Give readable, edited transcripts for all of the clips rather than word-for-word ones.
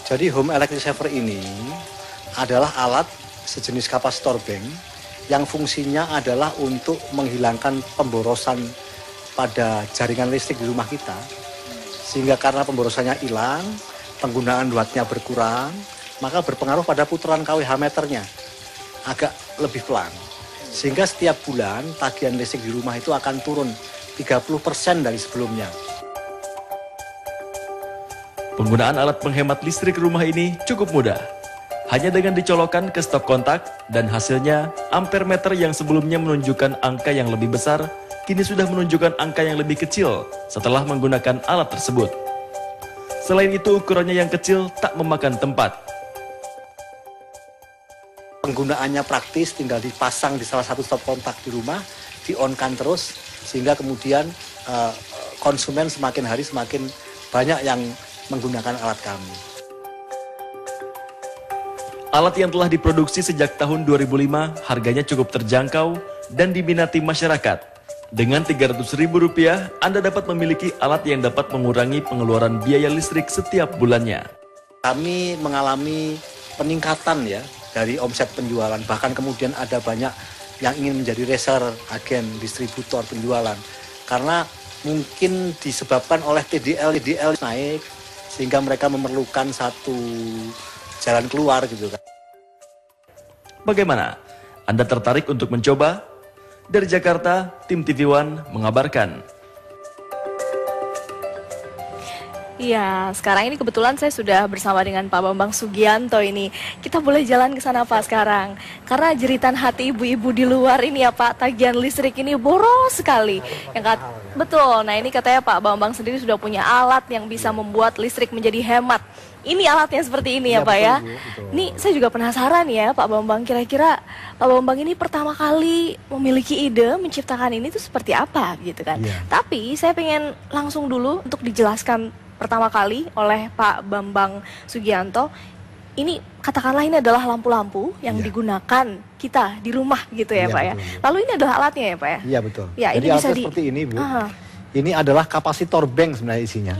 Jadi home electric saver ini adalah alat sejenis kapasitor bank yang fungsinya adalah untuk menghilangkan pemborosan pada jaringan listrik di rumah kita. Sehingga karena pemborosannya hilang, penggunaan wattnya berkurang, maka berpengaruh pada putaran kWh meternya agak lebih pelan. Sehingga setiap bulan tagihan listrik di rumah itu akan turun 30% dari sebelumnya. Penggunaan alat penghemat listrik rumah ini cukup mudah. Hanya dengan dicolokkan ke stop kontak dan hasilnya ampere meter yang sebelumnya menunjukkan angka yang lebih besar, kini sudah menunjukkan angka yang lebih kecil setelah menggunakan alat tersebut. Selain itu ukurannya yang kecil tak memakan tempat. Penggunaannya praktis, tinggal dipasang di salah satu stop kontak di rumah, di-on-kan terus, sehingga kemudian konsumen semakin hari semakin banyak yang menggunakan alat kami. Alat yang telah diproduksi sejak tahun 2005 harganya cukup terjangkau dan diminati masyarakat. Dengan Rp300.000, Anda dapat memiliki alat yang dapat mengurangi pengeluaran biaya listrik setiap bulannya. Kami mengalami peningkatan ya dari omset penjualan, bahkan kemudian ada banyak yang ingin menjadi reseller, agen, distributor penjualan. Karena mungkin disebabkan oleh TDL naik, sehingga mereka memerlukan satu jalan keluar gitu kan. Bagaimana? Anda tertarik untuk mencoba? Dari Jakarta, tim TV One mengabarkan. Iya, sekarang ini kebetulan saya sudah bersama dengan Pak Bambang Sugianto ini. Kita boleh jalan ke sana Pak sekarang. Karena jeritan hati ibu-ibu di luar ini ya Pak, tagihan listrik ini boros sekali. Betul, nah ini katanya Pak Bambang sendiri sudah punya alat yang bisa membuat listrik menjadi hemat. Ini alatnya seperti ini ya Pak ya. Ini saya juga penasaran ya Pak Bambang, kira-kira Pak Bambang ini pertama kali memiliki ide menciptakan ini tuh seperti apa gitu kan. Tapi saya pengen langsung dulu untuk dijelaskan pertama kali oleh Pak Bambang Sugianto. Ini katakanlah ini adalah lampu-lampu yang digunakan kita di rumah gitu ya Pak ya. Lalu ini adalah alatnya ya Pak ya? Iya betul. Ya, jadi ini bisa seperti ini Bu. Ini adalah kapasitor bank sebenarnya isinya.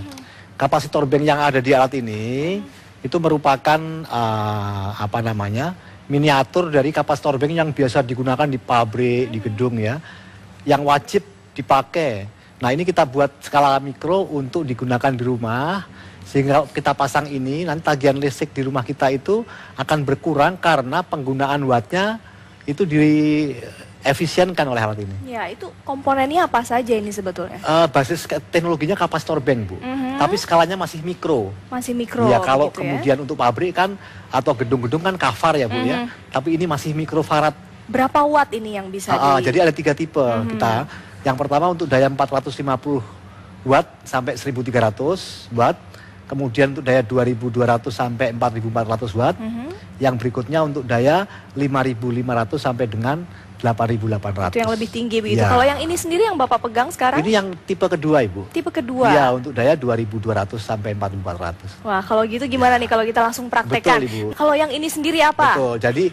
Kapasitor bank yang ada di alat ini itu merupakan miniatur dari kapasitor bank yang biasa digunakan di pabrik, di gedung ya, yang wajib dipakai. Nah ini kita buat skala mikro untuk digunakan di rumah, sehingga kita pasang ini, nanti tagihan listrik di rumah kita itu akan berkurang karena penggunaan wattnya itu diefisienkan oleh alat ini. Ya, itu komponennya apa saja ini sebetulnya? Basis teknologinya kapasitor bank Bu, tapi skalanya masih mikro. Masih mikro. Ya kalau kemudian untuk pabrik kan atau gedung-gedung kan kafar ya Bu ya, tapi ini masih mikrofarad. Berapa watt ini yang bisa Jadi ada 3 tipe kita. Yang pertama untuk daya 450 watt sampai 1300 watt. Kemudian untuk daya 2200 sampai 4400 watt. Yang berikutnya untuk daya 5500 sampai dengan 8800. Itu yang lebih tinggi begitu. Kalau yang ini sendiri yang Bapak pegang sekarang? Ini yang tipe kedua Ibu. Tipe kedua? Iya, untuk daya 2200 sampai 4400. Wah, kalau gitu gimana nih kalau kita langsung praktekkan? Betul, Ibu. Kalau yang ini sendiri apa? Betul, jadi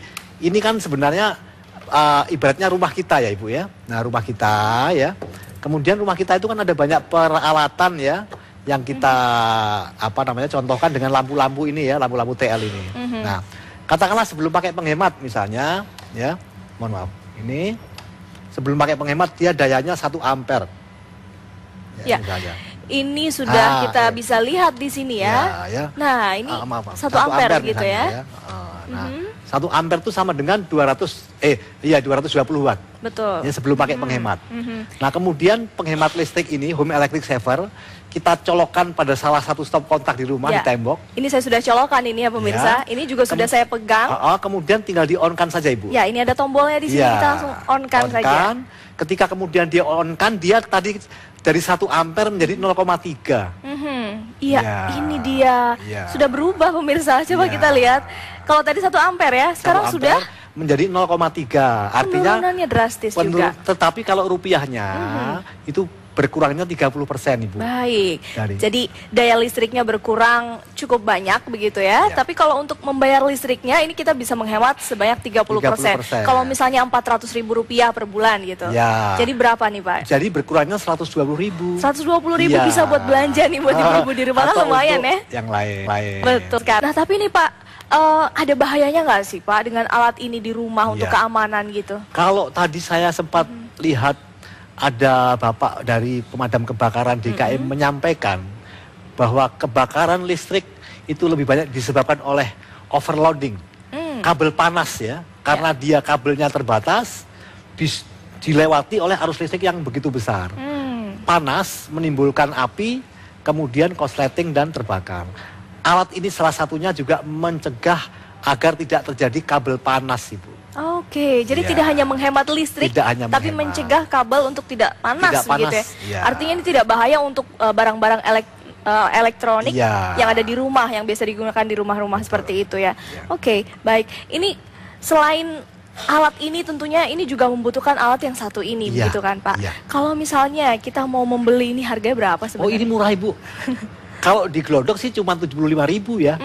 ini kan sebenarnya ibaratnya rumah kita ya Ibu ya. Nah rumah kita ya. Kemudian rumah kita itu kan ada banyak peralatan ya yang kita contohkan dengan lampu-lampu ini ya, lampu-lampu TL ini. Nah, katakanlah sebelum pakai penghemat misalnya ya. Mohon maaf. Ini sebelum pakai penghemat dia dayanya 1 ampere. Ya. Ini sudah kita bisa lihat di sini ya. Nah, ini 1 ampere gitu ya. Nah, 1 ampere itu sama dengan 220 watt. Betul. Ya, sebelum pakai penghemat. Nah, kemudian penghemat listrik ini, home electric saver, kita colokkan pada salah satu stop kontak di rumah di tembok. Ini saya sudah colokkan ini ya pemirsa. Ini juga sudah saya pegang. Kemudian tinggal di-on-kan saja Ibu. Ya, ini ada tombolnya di sini, kita langsung on-kan saja. Ketika kemudian dia on-kan, dia tadi dari 1 ampere menjadi 0,3. Iya, ini dia. Sudah berubah pemirsa. Coba kita lihat. Kalau tadi 1 ampere ya, sekarang sudah menjadi 0,3. Artinya penurunannya drastis juga. Tetapi kalau rupiahnya itu berkurangnya 30% Ibu. Baik, Dari- jadi daya listriknya berkurang cukup banyak begitu ya. Ya. Tapi kalau untuk membayar listriknya ini kita bisa menghemat sebanyak 30%. 30%. Kalau misalnya Rp400.000 per bulan gitu. Ya. Jadi berapa nih Pak? Jadi berkurangnya 120.000. 120.000 Iya. bisa buat belanja nih buat ibu-ibu di rumah kan Atau lumayan untuk ya. Yang lain. Betul kan. Nah tapi nih Pak, ada bahayanya nggak sih Pak dengan alat ini di rumah untuk Iya. keamanan gitu? Kalau tadi saya sempat lihat ada Bapak dari pemadam kebakaran DKI menyampaikan bahwa kebakaran listrik itu lebih banyak disebabkan oleh overloading. Kabel panas ya. Karena dia kabelnya terbatas, dilewati oleh arus listrik yang begitu besar. Panas menimbulkan api, kemudian korsleting dan terbakar. Alat ini salah satunya juga mencegah agar tidak terjadi kabel panas, Ibu. Oke, jadi Iya. tidak hanya menghemat listrik, Tidak hanya tapi menghemat. mencegah kabel untuk tidak panas, Tidak panas, begitu ya. iya. Artinya ini tidak bahaya untuk barang-barang elektronik Iya. yang ada di rumah, yang biasa digunakan di rumah-rumah seperti itu ya. Oke, baik. Ini selain alat ini tentunya ini juga membutuhkan alat yang satu ini, Iya, begitu kan Pak? iya. Kalau misalnya kita mau membeli ini harganya berapa Oh sebenarnya? ini murah Ibu. Kalau di Glodok sih cuma 75.000 ya.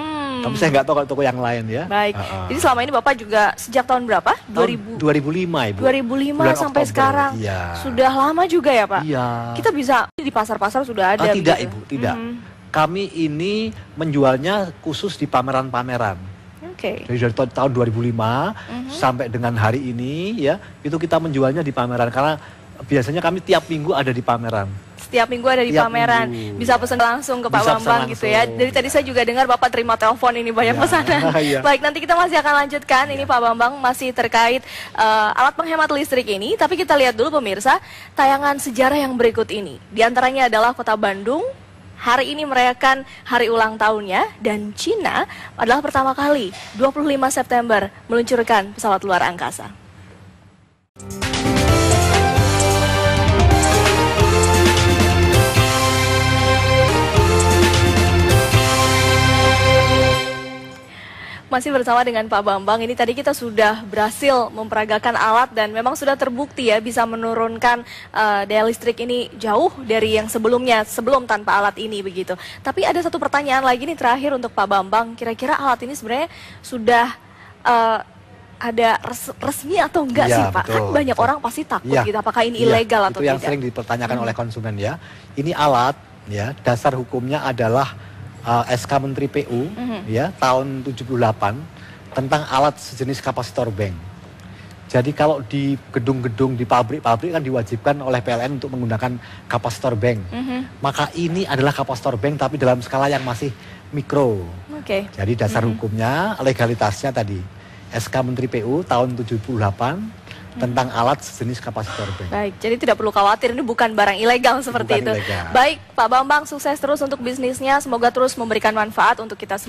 Tapi saya nggak tahu kalau toko yang lain ya. Baik. Jadi selama ini Bapak juga sejak tahun berapa? Tahun 2005 Ibu. 2005 Bulan sampai Oktober. sekarang. Iya. Sudah lama juga ya Pak? Iya. Kita bisa di pasar-pasar sudah ada. Tidak begitu? Ibu, tidak. Kami ini menjualnya khusus di pameran-pameran. Oke. Jadi dari tahun 2005 sampai dengan hari ini ya, itu kita menjualnya di pameran karena biasanya kami tiap minggu ada di pameran. Setiap minggu ada di Tiap pameran. minggu, Bisa ya. pesan langsung ke Pak Bisa pesan Bambang gitu ya. langsung. Dari tadi saya juga dengar Bapak terima telepon ini banyak Ya, pesanan. iya. Baik, nanti kita masih akan lanjutkan. Ini Pak Bambang masih terkait alat penghemat listrik ini. Tapi kita lihat dulu pemirsa tayangan sejarah yang berikut ini. Di antaranya adalah Kota Bandung. Hari ini merayakan hari ulang tahunnya dan Cina adalah pertama kali 25 September meluncurkan pesawat luar angkasa. Masih bersama dengan Pak Bambang, ini tadi kita sudah berhasil memperagakan alat dan memang sudah terbukti ya bisa menurunkan daya listrik ini jauh dari yang sebelumnya, sebelum tanpa alat ini begitu. Tapi ada satu pertanyaan lagi nih terakhir untuk Pak Bambang, kira-kira alat ini sebenarnya sudah ada resmi atau enggak Iya, sih Pak? betul, Kan banyak betul. orang pasti takut Iya, gitu, apakah ini iya, ilegal atau itu yang tidak? sering dipertanyakan oleh konsumen ya. Ini alat ya, dasar hukumnya adalah SK Menteri PU ya tahun 78 tentang alat sejenis kapasitor bank. Jadi kalau di gedung-gedung di pabrik-pabrik kan diwajibkan oleh PLN untuk menggunakan kapasitor bank. Maka ini adalah kapasitor bank tapi dalam skala yang masih mikro. Oke. Jadi dasar hukumnya, legalitasnya tadi SK Menteri PU tahun 78 tentang alat sejenis kapasitor bank. Baik, jadi tidak perlu khawatir ini bukan barang ilegal seperti Bukan itu. ilegal. Baik, Pak Bambang sukses terus untuk bisnisnya, semoga terus memberikan manfaat untuk kita semua.